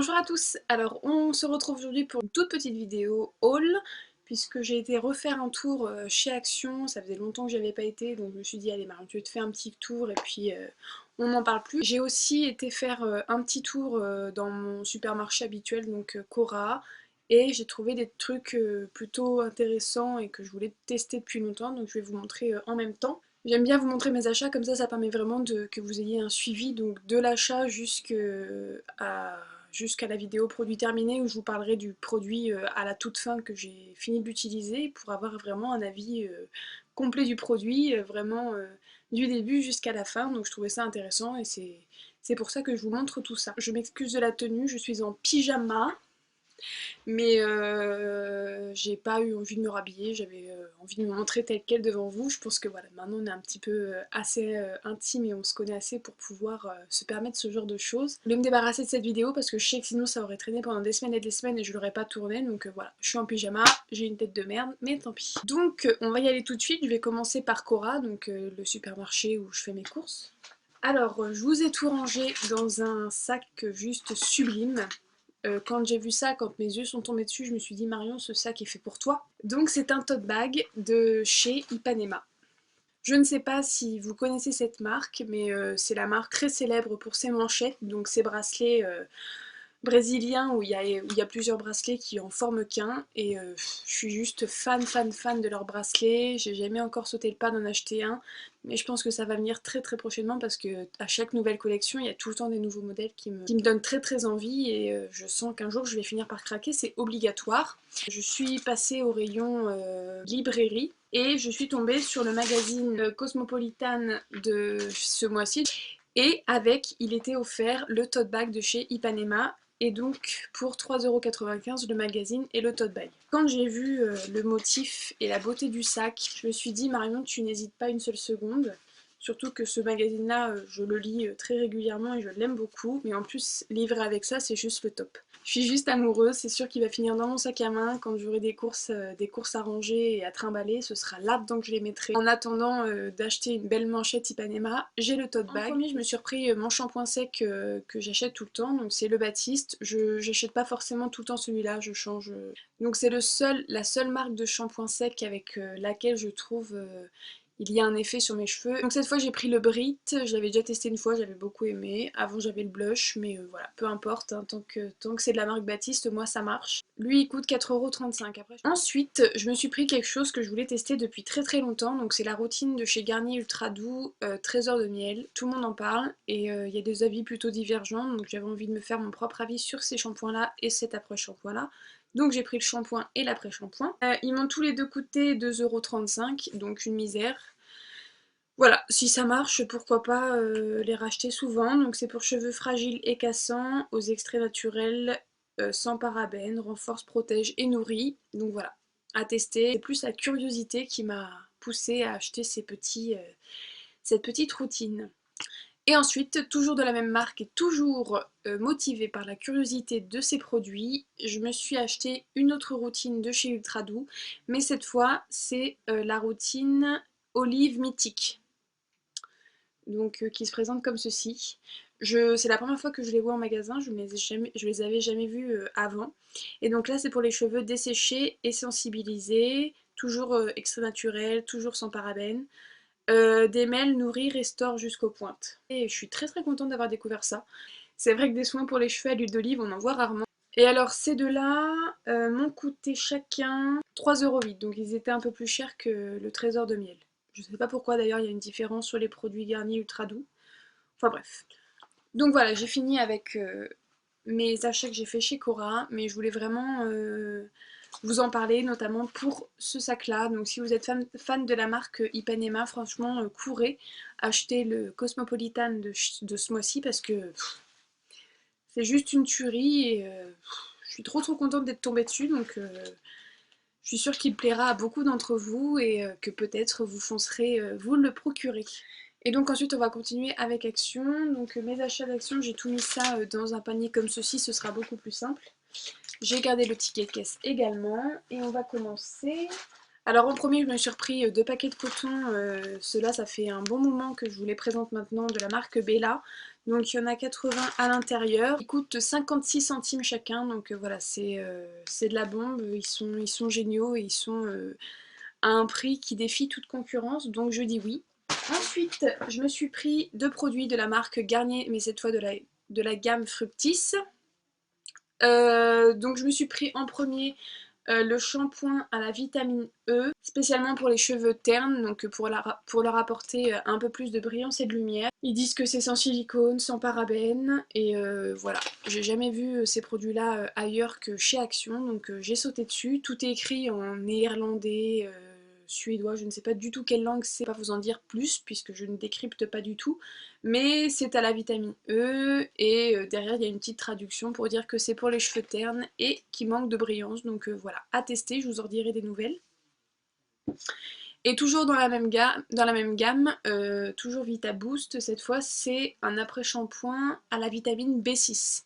Bonjour à tous, alors on se retrouve aujourd'hui pour une toute petite vidéo haul puisque j'ai été refaire un tour chez Action, ça faisait longtemps que j'avais pas été donc je me suis dit allez Marion tu te fais un petit tour et puis on n'en parle plus. J'ai aussi été faire un petit tour dans mon supermarché habituel donc Cora et j'ai trouvé des trucs plutôt intéressants et que je voulais tester depuis longtemps donc je vais vous montrer en même temps. J'aime bien vous montrer mes achats, comme ça permet vraiment que vous ayez un suivi donc de l'achat jusqu'à la vidéo produit terminé où je vous parlerai du produit à la toute fin que j'ai fini d'utiliser pour avoir vraiment un avis complet du produit, vraiment du début jusqu'à la fin. Donc je trouvais ça intéressant et c'est pour ça que je vous montre tout ça. Je m'excuse de la tenue, je suis en pyjama. Mais j'ai pas eu envie de me rhabiller, j'avais envie de me montrer telle quelle devant vous. Je pense que voilà, maintenant on est un petit peu assez intime et on se connaît assez pour pouvoir se permettre ce genre de choses. Je vais me débarrasser de cette vidéo parce que je sais que sinon ça aurait traîné pendant des semaines et des semaines et je l'aurais pas tourné. Donc voilà, je suis en pyjama, j'ai une tête de merde, mais tant pis. Donc on va y aller tout de suite, je vais commencer par Cora, donc le supermarché où je fais mes courses. Alors, je vous ai tout rangé dans un sac juste sublime. Quand j'ai vu ça, quand mes yeux sont tombés dessus, je me suis dit Marion, ce sac est fait pour toi. Donc c'est un tote bag de chez Ipanema. Je ne sais pas si vous connaissez cette marque, mais c'est la marque très célèbre pour ses manchettes, donc ses bracelets brésilien où il y a plusieurs bracelets qui en forment qu'un et je suis juste fan de leurs bracelets. J'ai jamais encore sauté le pas d'en acheter un, mais je pense que ça va venir très très prochainement parce que à chaque nouvelle collection il y a tout le temps des nouveaux modèles qui me donnent très très envie et je sens qu'un jour je vais finir par craquer, c'est obligatoire. Je suis passée au rayon librairie et je suis tombée sur le magazine Cosmopolitan de ce mois-ci. Et avec, il était offert le tote bag de chez Ipanema et donc pour 3,95€ le magazine et le tote bag. Quand j'ai vu le motif et la beauté du sac, je me suis dit Marion tu n'hésites pas une seule seconde. Surtout que ce magazine-là, je le lis très régulièrement et je l'aime beaucoup. Mais en plus, livré avec ça, c'est juste le top. Je suis juste amoureuse, c'est sûr qu'il va finir dans mon sac à main quand j'aurai des courses à ranger et à trimballer. Ce sera là-dedans que je les mettrai. En attendant d'acheter une belle manchette Ipanema, j'ai le tote bag. En premier, je me suis repris mon shampoing sec que j'achète tout le temps, donc c'est le Baptiste. J'achète pas forcément tout le temps celui-là, je change. Donc c'est la seule marque de shampoing sec avec laquelle je trouve il y a un effet sur mes cheveux. Donc cette fois j'ai pris le Brit, je l'avais déjà testé une fois, j'avais beaucoup aimé. Avant j'avais le blush, mais voilà, peu importe, hein, tant que c'est de la marque Baptiste, moi ça marche. Lui il coûte 4,35€ après. Ensuite, je me suis pris quelque chose que je voulais tester depuis très très longtemps, donc c'est la routine de chez Garnier Ultra Doux, Trésor de miel. Tout le monde en parle, et il y a des avis plutôt divergents, donc j'avais envie de me faire mon propre avis sur ces shampoings-là et cet après-shampoing-là. Donc j'ai pris le shampoing et l'après-shampoing. Ils m'ont tous les deux coûté 2,35€, donc une misère. Voilà, si ça marche, pourquoi pas les racheter souvent. Donc c'est pour cheveux fragiles et cassants, aux extraits naturels, sans parabènes, renforce, protège et nourrit. Donc voilà, à tester. C'est plus la curiosité qui m'a poussée à acheter cette petite routine. Et ensuite, toujours de la même marque et toujours motivée par la curiosité de ces produits, je me suis acheté une autre routine de chez Ultra Doux, mais cette fois c'est la routine Olive Mythique, donc qui se présente comme ceci. C'est la première fois que je les vois en magasin, je les avais jamais vus avant. Et donc là c'est pour les cheveux desséchés et sensibilisés, toujours extrait naturel, toujours sans parabènes. Démêle, nourrit, restaure jusqu'aux pointes. Et je suis très très contente d'avoir découvert ça. C'est vrai que des soins pour les cheveux à l'huile d'olive, on en voit rarement. Et alors ces deux-là m'ont coûté chacun 3,08€, donc ils étaient un peu plus chers que le trésor de miel. Je sais pas pourquoi d'ailleurs il y a une différence sur les produits Garnier Ultra Doux. Enfin bref. Donc voilà, j'ai fini avec mes achats que j'ai fait chez Cora, mais je voulais vraiment vous en parler, notamment pour ce sac-là. Donc si vous êtes fan de la marque Ipanema, franchement, courez, achetez le Cosmopolitan de ce mois-ci parce que c'est juste une tuerie et je suis trop contente d'être tombée dessus. Donc je suis sûre qu'il plaira à beaucoup d'entre vous et que peut-être vous foncerez vous le procurer. Et donc ensuite on va continuer avec Action. Donc mes achats d'Action, j'ai tout mis ça dans un panier comme ceci, ce sera beaucoup plus simple. J'ai gardé le ticket de caisse également et on va commencer Alors en premier, je me suis repris 2 paquets de coton, ceux-là ça fait un bon moment que je vous les présente maintenant, de la marque Bella. Donc il y en a 80 à l'intérieur, ils coûtent 56 centimes chacun, donc voilà, c'est de la bombe, ils sont géniaux et ils sont à un prix qui défie toute concurrence, donc je dis oui. Ensuite, je me suis pris 2 produits de la marque Garnier, mais cette fois de la gamme Fructis. Donc je me suis pris en premier le shampoing à la vitamine E, spécialement pour les cheveux ternes, donc pour leur apporter un peu plus de brillance et de lumière. Ils disent que c'est sans silicone, sans parabènes, et voilà. J'ai jamais vu ces produits-là ailleurs que chez Action, donc j'ai sauté dessus. Tout est écrit en néerlandais, suédois, je ne sais pas du tout quelle langue c'est, pas vous en dire plus, puisque je ne décrypte pas du tout. Mais c'est à la vitamine E, et derrière il y a une petite traduction pour dire que c'est pour les cheveux ternes et qui manquent de brillance, donc voilà, à tester, je vous en dirai des nouvelles. Et toujours dans la même gamme, toujours Vita Boost, cette fois c'est un après-shampoing à la vitamine B6.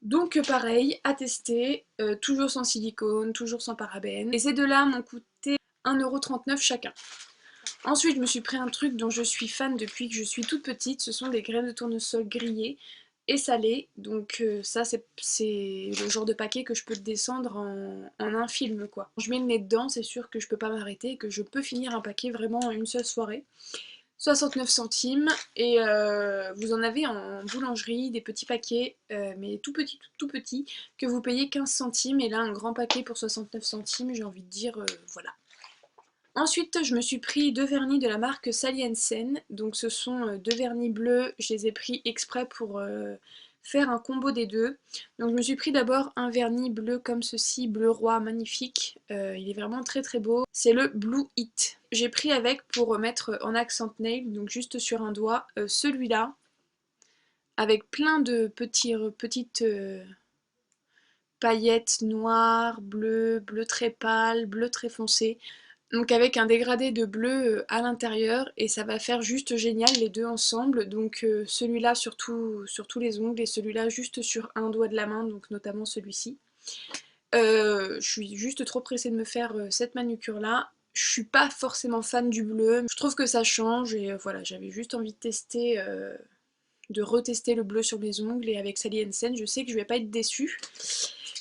Donc pareil, à tester, toujours sans silicone, toujours sans parabènes. Et ces deux-là m'ont coûté 1,39 € chacun. Ensuite, je me suis pris un truc dont je suis fan depuis que je suis toute petite, ce sont des graines de tournesol grillées et salées. Donc ça, c'est le genre de paquet que je peux descendre en un film, quoi. Quand je mets le nez dedans, c'est sûr que je peux pas m'arrêter et que je peux finir un paquet vraiment en une seule soirée. 69 centimes, et vous en avez en boulangerie des petits paquets, mais tout petits, que vous payez 15 centimes, et là un grand paquet pour 69 centimes, j'ai envie de dire voilà. Ensuite, je me suis pris 2 vernis de la marque Sally Hansen. Donc ce sont 2 vernis bleus, je les ai pris exprès pour faire un combo des deux. Donc je me suis pris d'abord un vernis bleu comme ceci, bleu roi, magnifique. Il est vraiment très très beau. C'est le Blue Hit. J'ai pris avec pour mettre en accent nail, donc juste sur un doigt, celui-là, avec plein de petites paillettes noires, bleues, bleu très pâle, bleu très foncé. Donc avec un dégradé de bleu à l'intérieur, et ça va faire juste génial les deux ensemble. Donc celui-là surtout sur tous les ongles et celui-là juste sur un doigt de la main, donc notamment celui-ci. Je suis juste trop pressée de me faire cette manucure là. Je suis pas forcément fan du bleu, je trouve que ça change et voilà, j'avais juste envie de tester, de retester le bleu sur les ongles, et avec Sally Hansen je sais que je vais pas être déçue.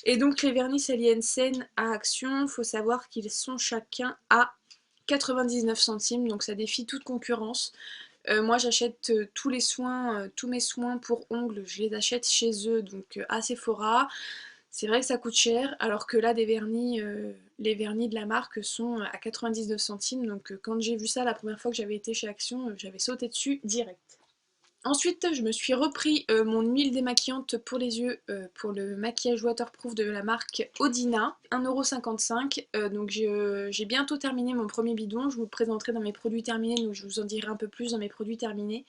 Et donc les vernis Sally Hansen à Action, faut savoir qu'ils sont chacun à 99 centimes, donc ça défie toute concurrence. Moi j'achète tous mes soins pour ongles, je les achète chez eux, donc à Sephora. C'est vrai que ça coûte cher, alors que là les vernis de la marque sont à 99 centimes, donc quand j'ai vu ça la première fois que j'avais été chez Action, j'avais sauté dessus direct. Ensuite, je me suis repris mon huile démaquillante pour les yeux, pour le maquillage waterproof de la marque Odina, 1,55 €. Donc j'ai bientôt terminé mon premier bidon, je vous le présenterai dans mes produits terminés, donc je vous en dirai un peu plus dans mes produits terminés.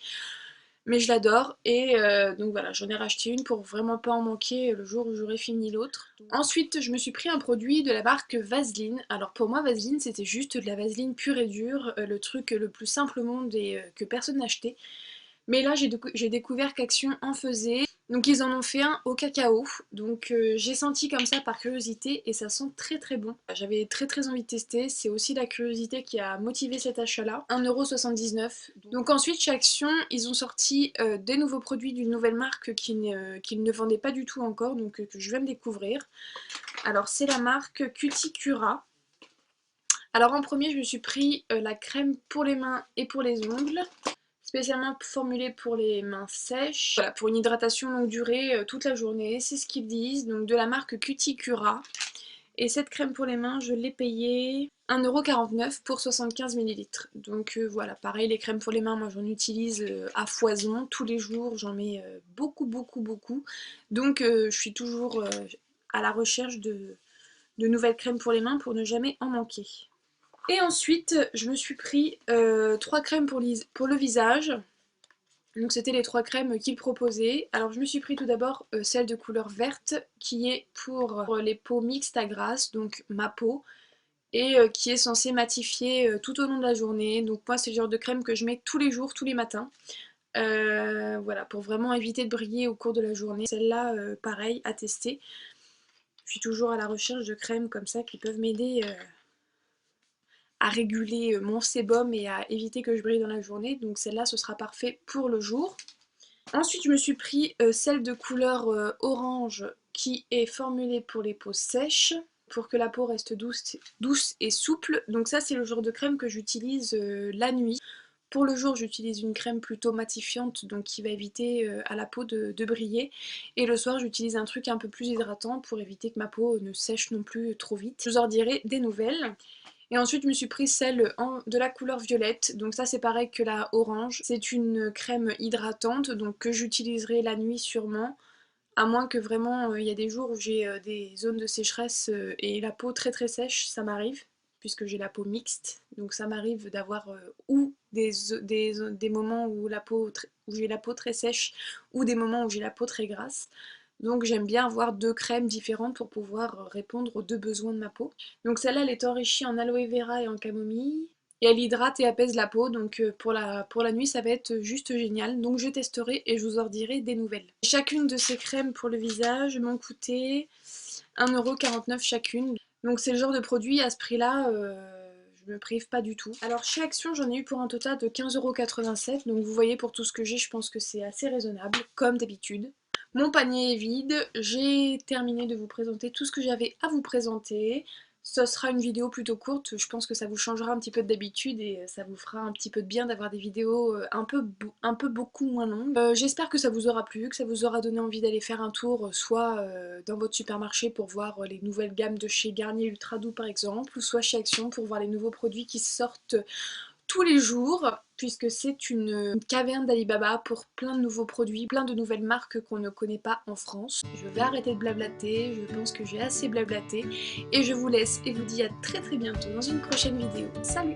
Mais je l'adore, et donc voilà, j'en ai racheté une pour vraiment pas en manquer le jour où j'aurai fini l'autre. Ensuite, je me suis pris un produit de la marque Vaseline. Alors pour moi, Vaseline, c'était juste de la Vaseline pure et dure, le truc le plus simple au monde et que personne n'achetait. Mais là, j'ai découvert qu'Action en faisait. Donc ils en ont fait un au cacao. Donc j'ai senti comme ça par curiosité et ça sent très très bon. J'avais très très envie de tester. C'est aussi la curiosité qui a motivé cet achat-là. 1,79 €. Donc ensuite, chez Action, ils ont sorti des nouveaux produits d'une nouvelle marque qu'ils ne vendaient pas du tout encore, donc que je viens de découvrir. Alors c'est la marque Cuticura. Alors en premier, je me suis pris la crème pour les mains et pour les ongles, spécialement formulée pour les mains sèches. Voilà, pour une hydratation longue durée toute la journée, c'est ce qu'ils disent, donc de la marque Cuticura. Et cette crème pour les mains, je l'ai payée 1,49 € pour 75 ml. Donc voilà, pareil, les crèmes pour les mains, moi j'en utilise à foison, tous les jours, j'en mets beaucoup, beaucoup, beaucoup. Donc je suis toujours à la recherche de nouvelles crèmes pour les mains pour ne jamais en manquer. Et ensuite, je me suis pris 3 crèmes pour le visage. Donc c'était les 3 crèmes qu'ils proposaient. Alors je me suis pris tout d'abord celle de couleur verte, qui est pour les peaux mixtes à grasse, donc ma peau, et qui est censée matifier tout au long de la journée. Donc moi c'est le genre de crème que je mets tous les jours, tous les matins. Voilà, pour vraiment éviter de briller au cours de la journée. Celle-là, pareil, à tester. Je suis toujours à la recherche de crèmes comme ça qui peuvent m'aider à réguler mon sébum et à éviter que je brille dans la journée, donc celle-là ce sera parfait pour le jour. Ensuite je me suis pris celle de couleur orange qui est formulée pour les peaux sèches, pour que la peau reste douce et souple. Donc ça c'est le genre de crème que j'utilise la nuit. Pour le jour j'utilise une crème plutôt matifiante, donc qui va éviter à la peau de briller. Et le soir j'utilise un truc un peu plus hydratant pour éviter que ma peau ne sèche non plus trop vite. Je vous en dirai des nouvelles. Et ensuite je me suis pris celle de la couleur violette, donc ça c'est pareil que la orange. C'est une crème hydratante donc que j'utiliserai la nuit sûrement, à moins que vraiment il y a des jours où j'ai des zones de sécheresse et la peau très très sèche, ça m'arrive, puisque j'ai la peau mixte, donc ça m'arrive d'avoir ou des moments où où j'ai la peau très sèche ou des moments où j'ai la peau très grasse. Donc j'aime bien avoir deux crèmes différentes pour pouvoir répondre aux deux besoins de ma peau. Donc celle-là elle est enrichie en aloe vera et en camomille. Et elle hydrate et apaise la peau, donc pour la nuit ça va être juste génial. Donc je testerai et je vous en dirai des nouvelles. Chacune de ces crèmes pour le visage m'ont coûté 1,49€ chacune. Donc c'est le genre de produit à ce prix-là, je me prive pas du tout. Alors chez Action j'en ai eu pour un total de 15,87€. Donc vous voyez pour tout ce que j'ai, je pense que c'est assez raisonnable, comme d'habitude. Mon panier est vide, j'ai terminé de vous présenter tout ce que j'avais à vous présenter. Ce sera une vidéo plutôt courte, je pense que ça vous changera un petit peu d'habitude et ça vous fera un petit peu de bien d'avoir des vidéos un peu beaucoup moins longues. J'espère que ça vous aura plu, que ça vous aura donné envie d'aller faire un tour, soit dans votre supermarché pour voir les nouvelles gammes de chez Garnier Ultra Doux par exemple, ou soit chez Action pour voir les nouveaux produits qui sortent tous les jours, puisque c'est une caverne d'Alibaba pour plein de nouveaux produits, plein de nouvelles marques qu'on ne connaît pas en France. Je vais arrêter de blablater, je pense que j'ai assez blablaté, et je vous laisse et vous dis à très très bientôt dans une prochaine vidéo. Salut!